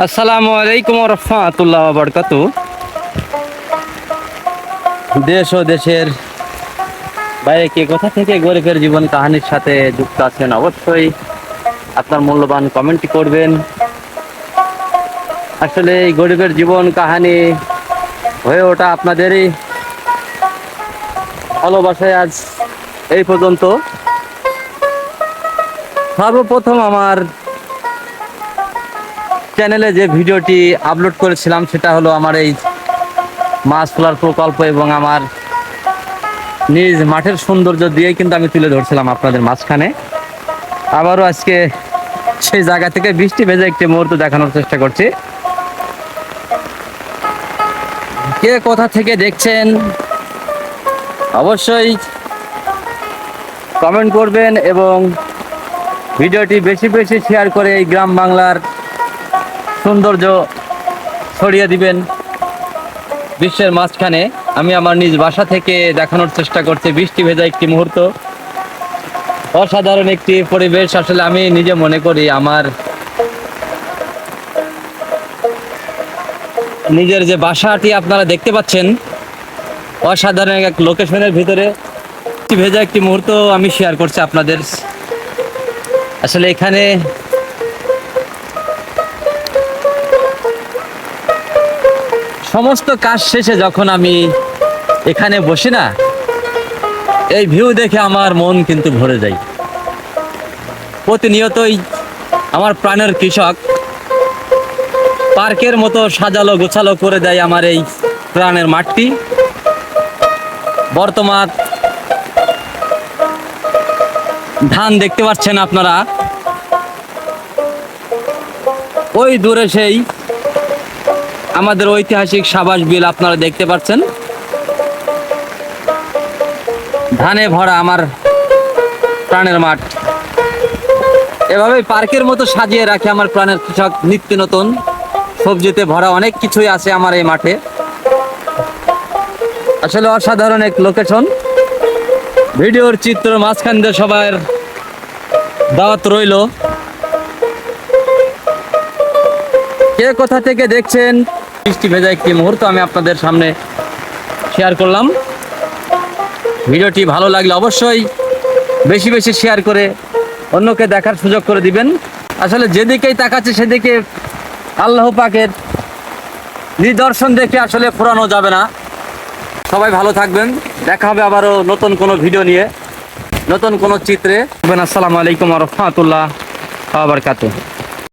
আসসালামু আলাইকুম ওয়া রাহমাতুল্লাহি ওয়া বারাকাতুহু। দেশ ও দেশের বাইরে কে কোথা থেকে গরিবের জীবন কাহিনীর সাথে যুক্ত আছেন, অবশ্যই আপনার মূল্যবান কমেন্ট করবেন। আসলে এই গরিবের জীবন কাহিনী হয়ে ওঠা আপনাদেরই ভালোবাসায় আজ এই পর্যন্ত। সর্বপ্রথম আমার চ্যানেলে যে ভিডিওটি আপলোড করেছিলাম সেটা হলো আমার এই মাছ তোলার প্রকল্প এবং আমার নিজ মাঠের সৌন্দর্য দিয়ে কিন্তু আমি তুলে ধরছিলাম আপনাদের মাঝখানে। আবারও আজকে সেই জায়গা থেকে বৃষ্টি ভেজা একটি মুহূর্ত দেখানোর চেষ্টা করছি। কে কোথা থেকে দেখছেন অবশ্যই কমেন্ট করবেন এবং ভিডিওটি বেশি বেশি শেয়ার করে এই গ্রাম বাংলার সৌন্দর্য ছড়িয়ে দিবেন বিশ্বের মাঝখানে। আমি আমার নিজ বাসা থেকে দেখানোর চেষ্টা করছি বৃষ্টি ভেজা একটি মুহূর্ত, অসাধারণ একটি পরিবেশ। আসলে আমি নিজে মনে করি আমার নিজের যে বাসাটি আপনারা দেখতে পাচ্ছেন অসাধারণ এক লোকেশনের ভিতরে ভেজা একটি মুহূর্ত আমি শেয়ার করছি আপনাদের। আসলে এখানে সমস্ত কাজ শেষে যখন আমি এখানে বসি না, এই ভিউ দেখে আমার মন কিন্তু ভরে যায়। প্রতিনিয়তই আমার প্রাণের কৃষক পার্কের মতো সাজালো গোছালো করে দেয় আমার এই প্রাণের মাঠটি। বর্তমান ধান দেখতে পাচ্ছেন আপনারা, ওই দূরে সেই আমাদের ঐতিহাসিক সাবাস বিল আপনারা দেখতে পাচ্ছেন। ধানে ভরা আমার প্রাণের মাঠ। এভাবেই পার্কের মতো সাজিয়ে রাখে আমার প্রাণের কৃষক। নিত্য নতুন সবজিতে ভরা অনেক কিছুই আছে আমার এই মাঠে। আসলে অসাধারণ এক লোকেশন। ভিডিওর চিত্র মাঝখান দিয়ে সবার দাওয়াত রইল। কে কোথা থেকে দেখছেন বৃষ্টি ভেজা একটি মুহূর্ত আমি আপনাদের সামনে শেয়ার করলাম। ভিডিওটি ভালো লাগলে অবশ্যই বেশি বেশি শেয়ার করে অন্যকে দেখার সুযোগ করে দিবেন। আসলে যেদিকেই তাকাচ্ছে সেদিকে আল্লাহ পাকের নিদর্শন দেখে আসলে ফুরানো যাবে না। সবাই ভালো থাকবেন, দেখা হবে আবারও নতুন কোনো ভিডিও নিয়ে, নতুন কোনো চিত্রে। আসসালামু আলাইকুম ওয়া রাহমাতুল্লাহি ওয়া বারাকাতুহু।